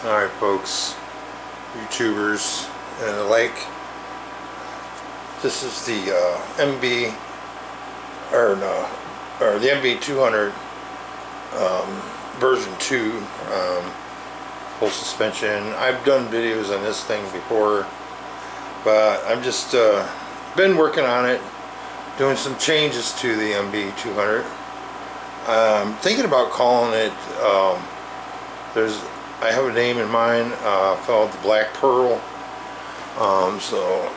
Alright folks, YouTubers and the like, this is the the MB200 version 2 full suspension. I've done videos on this thing before, but I've just been working on it, doing some changes to the MB200. I'm thinking about calling it, I have a name in mind called the Black Pearl. So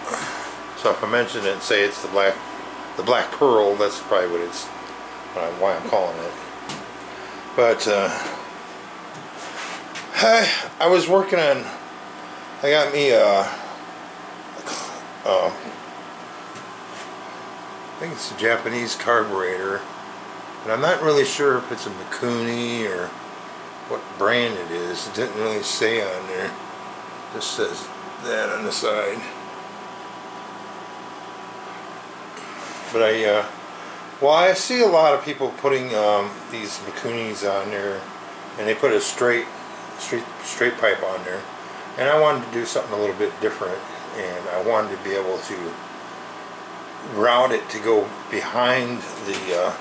if I mention it and say it's the Black Pearl, that's probably why I'm calling it. But I was working on. I got me I think it's a Japanese carburetor, but I'm not really sure if it's a Mikuni or what brand it is. It didn't really say on there. It just says that on the side. But I see a lot of people putting these Mikunis on there, and they put a straight pipe on there. And I wanted to do something a little bit different, and I wanted to be able to route it to go behind the.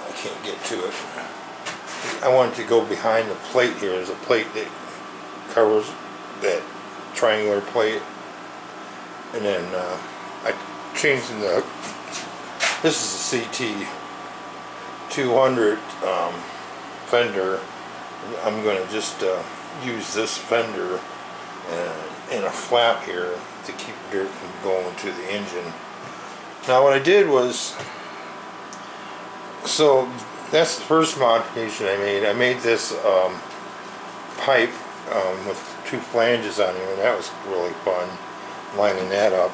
I can't get to it. I wanted to go behind the plate here. There's a plate that covers that triangular plate, and then I changed the. This is a CT200 fender. I'm going to just use this fender and a flap here to keep dirt from going to the engine. Now what I did was, so that's the first modification I made. I made this pipe with two flanges on here, and that was really fun, lining that up.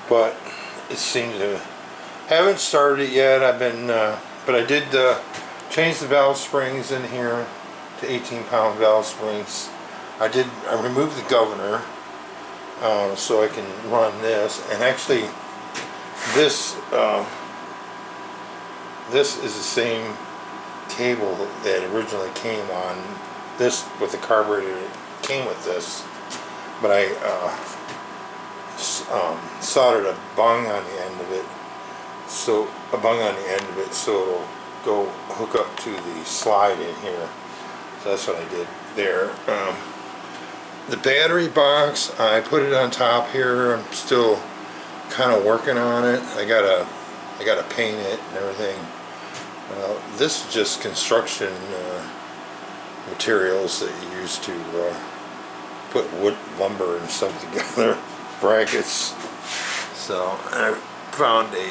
But it seems to haven't started it yet. I've been, but I did change the valve springs in here to 18-pound valve springs. I removed the governor so I can run this, and actually this is the same cable that originally came on this with the carburetor that came with this, but I soldered a bung on the end of it, so it'll go hook up to the slide in here. So that's what I did there. The battery box, I put it on top here. I'm still kind of working on it. I gotta paint it and everything. This is just construction materials that you use to put wood, lumber and stuff together, brackets. So I found a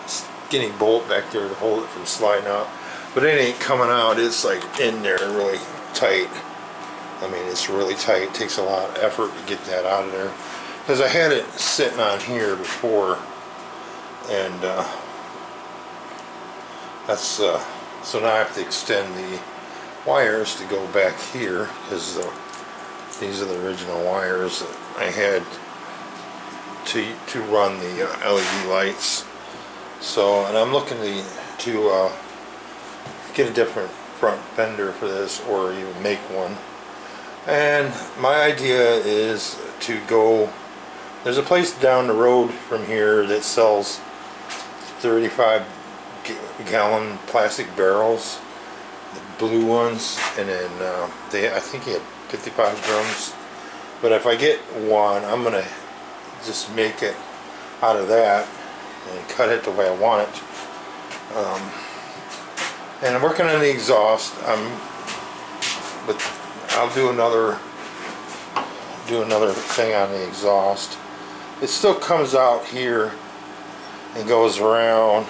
skinny bolt back there to hold it from sliding out, but it ain't coming out. It's like in there really tight. I mean, it's really tight. It takes a lot of effort to get that out of there, because I had it sitting on here before, and that's so now I have to extend the wires to go back here, because these are the original wires that I had to run the LED lights. So, and I'm looking to get a different front fender for this, or even make one. And my idea is to go, there's a place down the road from here that sells 35-gallon plastic barrels, the blue ones, and then I think he had 55 drums. But if I get one, I'm gonna just make it out of that and cut it the way I want it. And I'm working on the exhaust. But I'll do another thing on the exhaust. It still comes out here and goes around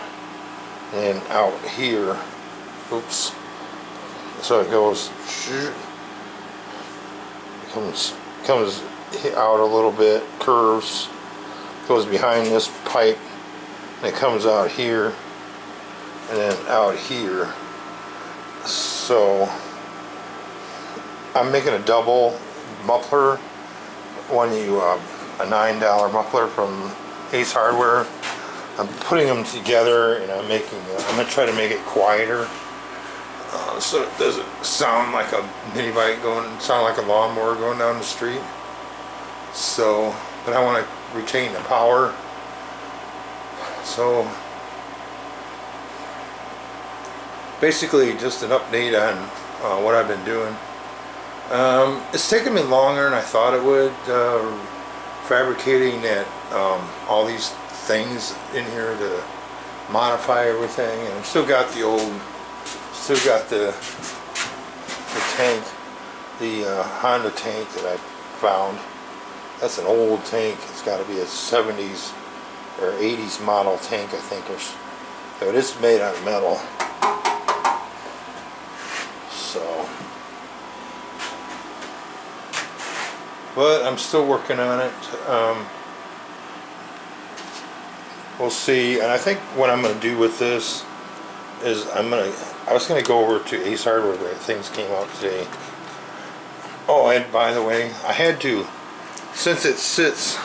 and out here. Oops. So it goes, comes out a little bit, curves, goes behind this pipe, and it comes out here and then out here. So I'm making a double muffler, a $9 muffler from Ace Hardware. I'm putting them together, and I'm going to try to make it quieter. so it doesn't sound like a mini bike sound like a lawnmower going down the street. So, but I want to retain the power. So, basically just an update on what I've been doing. It's taken me longer than I thought it would, fabricating that all these things in here to modify everything, and I've still got the tank, the Honda tank that I found. That's an old tank. It's got to be a 70s or 80s model tank, I think, but it's made out of metal. So, but I'm still working on it. We'll see. And I think what I'm going to do with this is I was going to go over to Ace Hardware, where things came out today. Oh, and by the way, I had to, since it sits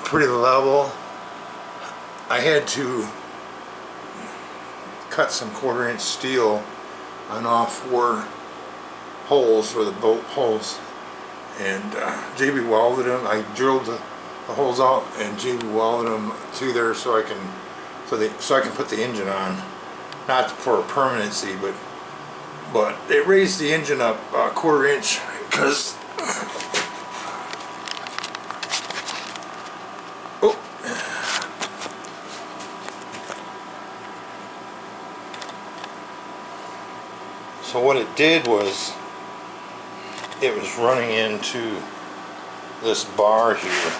pretty level, I had to cut some 1/4-inch steel on all 4 holes for the bolt holes, and JB welded them. I drilled the holes out and JB welded them to there so I can put the engine on, not for permanency, but it raised the engine up a 1/4 inch because so what it did was it was running into this bar here,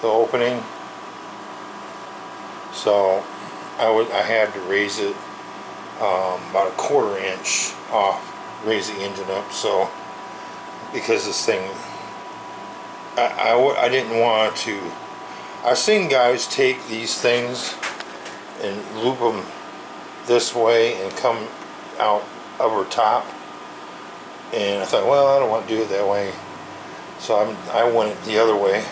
the opening. So I had to raise it about a 1/4 inch off, raise the engine up. So because this thing, I didn't want to. I've seen guys take these things and loop them this way and come out over top, and I thought, well, I don't want to do it that way, so I went it the other way,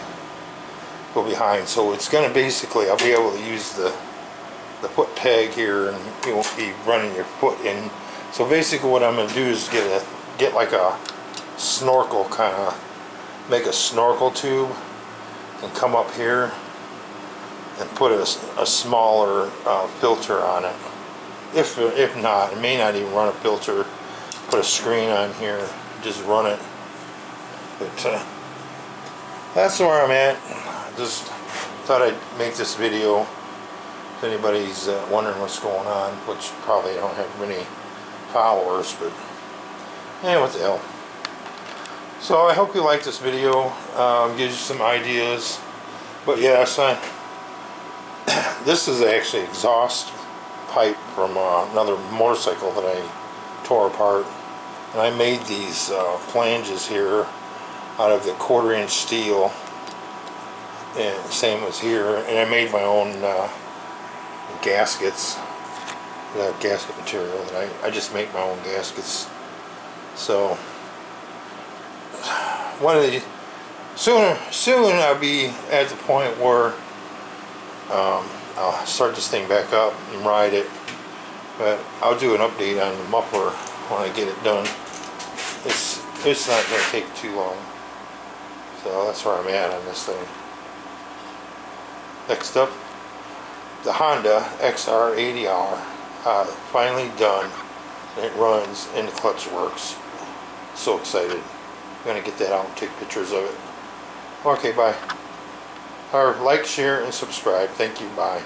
go behind. So it's going to basically, I'll be able to use the foot peg here, and you won't be running your foot in. So basically what I'm going to do is get like a snorkel, kind of make a snorkel tube and come up here and put a smaller filter on it. If not, it may not even run a filter. Put a screen on here, just run it. But that's where I'm at. Just thought I'd make this video if anybody's wondering what's going on, which probably don't have many followers, but yeah, what the hell. So I hope you like this video. Gives you some ideas. But yeah, this is actually exhaust pipe from another motorcycle that I tore apart, and I made these flanges here out of the 1/4 inch steel, and same as here, and I made my own gaskets, that gasket material that I just make my own gaskets. So one of the soon I'll be at the point where I'll start this thing back up and ride it, but I'll do an update on the muffler when I get it done. It's not going to take too long, so that's where I'm at on this thing. Next up, the Honda XR80R, finally done, and it runs and the clutch works. So excited. I'm going to get that out and take pictures of it. Okay, bye. Or like, share, and subscribe. Thank you. Bye.